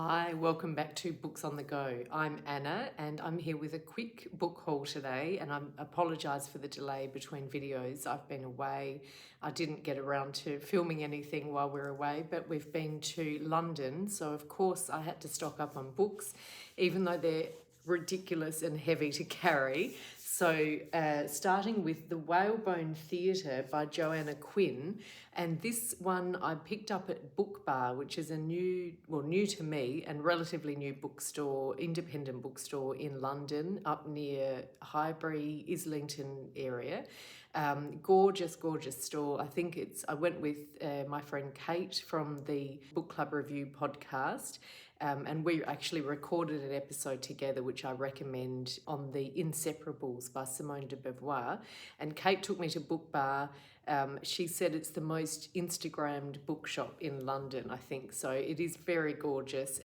Hi, welcome back to Books on the Go. I'm Anna and I'm here with a quick book haul today, and I apologise for the delay between videos. I've been away. I didn't get around to filming anything while we were away, but we've been to London, so of course I had to stock up on books, even though they're ridiculous and heavy to carry. So starting with The Whalebone Theatre by Joanna Quinn, and this one I picked up at Book Bar, which is a new to me and relatively new bookstore, independent bookstore in London, up near Highbury, Islington area. Gorgeous store. I went with my friend Kate from the Book Club Review podcast. And we actually recorded an episode together, which I recommend, on The Inseparables by Simone de Beauvoir. And Kate took me to Book Bar. She said it's the most Instagrammed bookshop in London, I think. So it is very gorgeous.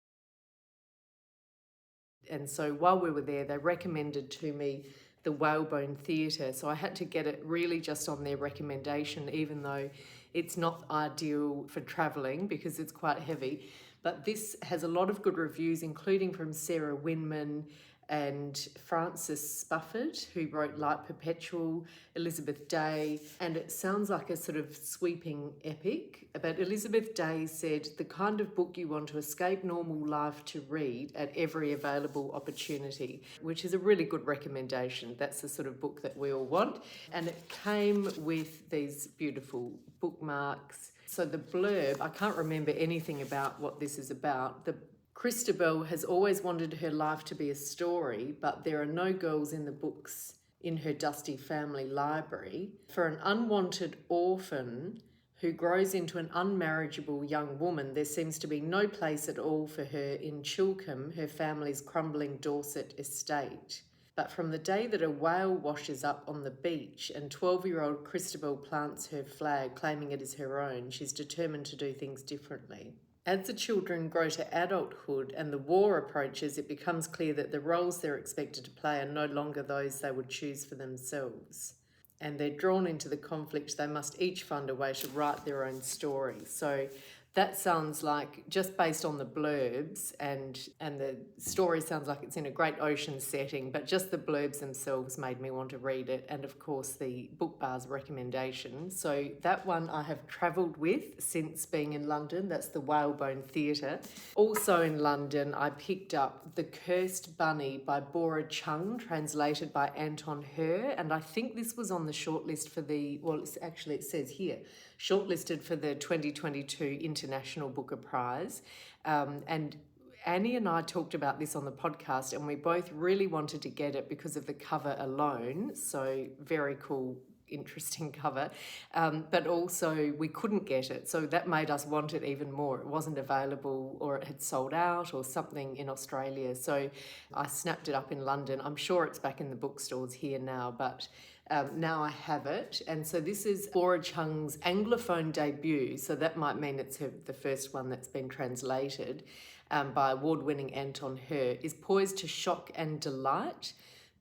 And so while we were there, they recommended to me the Whalebone Theatre. So I had to get it really just on their recommendation, even though it's not ideal for travelling because it's quite heavy. But this has a lot of good reviews, including from Sarah Wynn and Frances Spufford, who wrote Light Perpetual, Elizabeth Day, and it sounds like a sort of sweeping epic. But Elizabeth Day said, the kind of book you want to escape normal life to read at every available opportunity, which is a really good recommendation. That's the sort of book that we all want. And it came with these beautiful bookmarks. So the blurb, I can't remember anything about what this is about. Christabel has always wanted her life to be a story, but there are no girls in the books in her dusty family library. For an unwanted orphan who grows into an unmarriageable young woman, there seems to be no place at all for her in Chilcombe, her family's crumbling Dorset estate. But from the day that a whale washes up on the beach and 12-year-old Christabel plants her flag, claiming it is her own, she's determined to do things differently. As the children grow to adulthood and the war approaches, it becomes clear that the roles they're expected to play are no longer those they would choose for themselves. And they're drawn into the conflict. They must each find a way to write their own story. So that sounds like, just based on the blurbs, and the story sounds like it's in a great ocean setting, but just the blurbs themselves made me want to read it, and of course the Book Bar's recommendation. So that one I have travelled with since being in London. That's the Whalebone Theatre. Also in London, I picked up The Cursed Bunny by Bora Chung, translated by Anton, and I think this was on the shortlist for it says here, shortlisted for the 2022 International Booker Prize. And Annie and I talked about this on the podcast, and we both really wanted to get it because of the cover alone. So very cool, interesting cover. But also we couldn't get it. So that made us want it even more. It wasn't available, or it had sold out or something in Australia. So I snapped it up in London. I'm sure it's back in the bookstores here now, but now I have it. And so this is Bora Chung's Anglophone debut. So that might mean it's the first one that's been translated by award-winning Anton, is poised to shock and delight.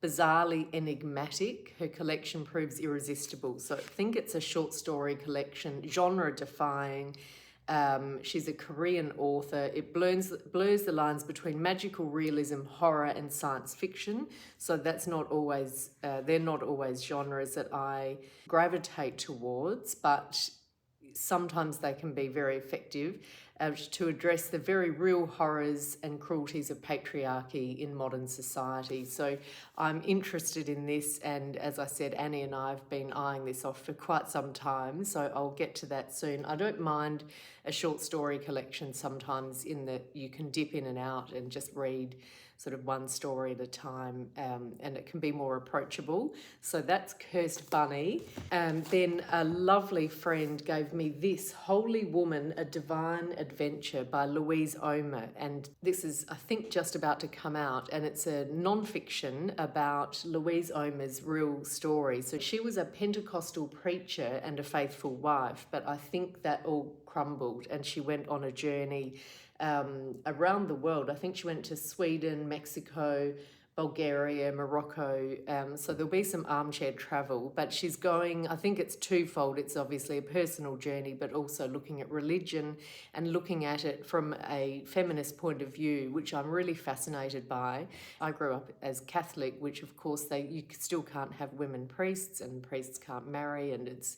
Bizarrely enigmatic, her collection proves irresistible. So I think it's a short story collection, genre-defying. She's a Korean author. It blurs the lines between magical realism, horror, and science fiction. So that's not always, they're not always genres that I gravitate towards, but sometimes they can be very effective to address the very real horrors and cruelties of patriarchy in modern society. So I'm interested in this, and as I said, Annie and I have been eyeing this off for quite some time, so I'll get to that soon. I don't mind a short story collection sometimes, in that you can dip in and out and just read sort of one story at a time, and it can be more approachable. So that's Cursed Bunny. Then a lovely friend gave me this, Holy Woman, A Divine Adventure by Louise Omer, and this is, I think, just about to come out, and it's a non-fiction about Louise Omer's real story. So she was a Pentecostal preacher and a faithful wife, but I think that all crumbled and she went on a journey around the world. I think she went to Sweden, Mexico, Bulgaria, Morocco. So there'll be some armchair travel, but she's going, I think it's twofold. It's obviously a personal journey, but also looking at religion and looking at it from a feminist point of view, which I'm really fascinated by. I grew up as Catholic, which of course you still can't have women priests, and priests can't marry, and it's,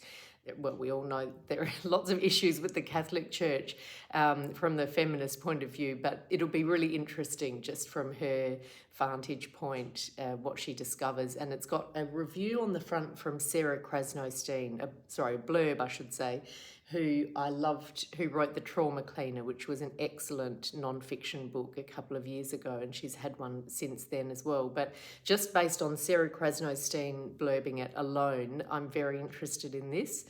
well, we all know there are lots of issues with the Catholic Church from the feminist point of view, but it'll be really interesting just from her vantage point what she discovers. And it's got a review on the front from Sarah Krasnostein, a blurb I should say, who I loved, who wrote The Trauma Cleaner, which was an excellent non-fiction book a couple of years ago, and she's had one since then as well. But just based on Sarah Krasnostein blurbing it alone, I'm very interested in this.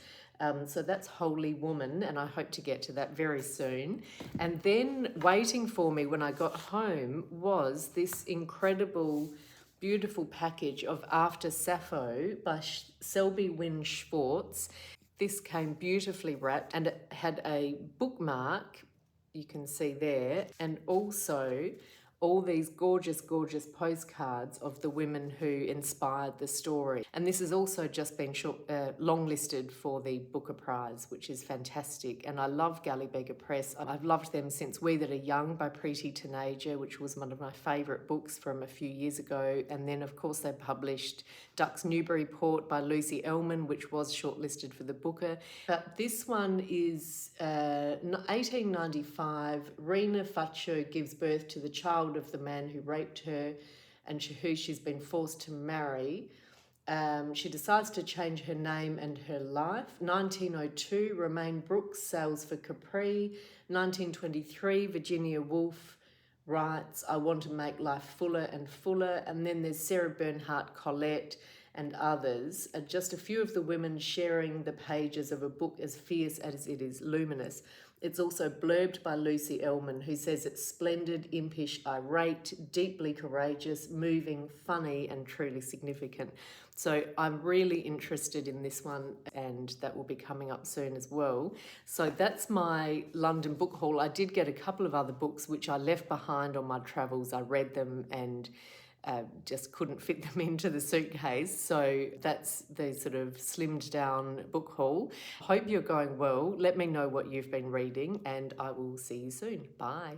So that's Holy Woman, and I hope to get to that very soon. And then waiting for me when I got home was this incredible, beautiful package of After Sappho by Selby, Wynn, Schwartz. This came beautifully wrapped, and it had a bookmark, you can see there, and also all these gorgeous, gorgeous postcards of the women who inspired the story. And this has also just been longlisted for the Booker Prize, which is fantastic. And I love Baillie-Karas Press. I've loved them since We That Are Young by Preeti Teenager, which was one of my favourite books from a few years ago. And then, of course, they published Ducks Newburyport by Lucy Ellman, which was shortlisted for the Booker. But this one is 1895. Rena Faccio gives birth to the child of the man who raped her and who she's been forced to marry. She decides to change her name and her life. 1902, Romaine Brooks sails for Capri. 1923, Virginia Woolf writes, I want to make life fuller and fuller. And then there's Sarah Bernhardt Collette and others, just a few of the women sharing the pages of a book as fierce as it is luminous. It's also blurbed by Lucy Ellman, who says it's splendid, impish, irate, deeply courageous, moving, funny, and truly significant. So I'm really interested in this one, and that will be coming up soon as well. So that's my London book haul. I did get a couple of other books which I left behind on my travels. I read them and just couldn't fit them into the suitcase. So that's the sort of slimmed down book haul. Hope you're going well. Let me know what you've been reading, and I will see you soon. Bye.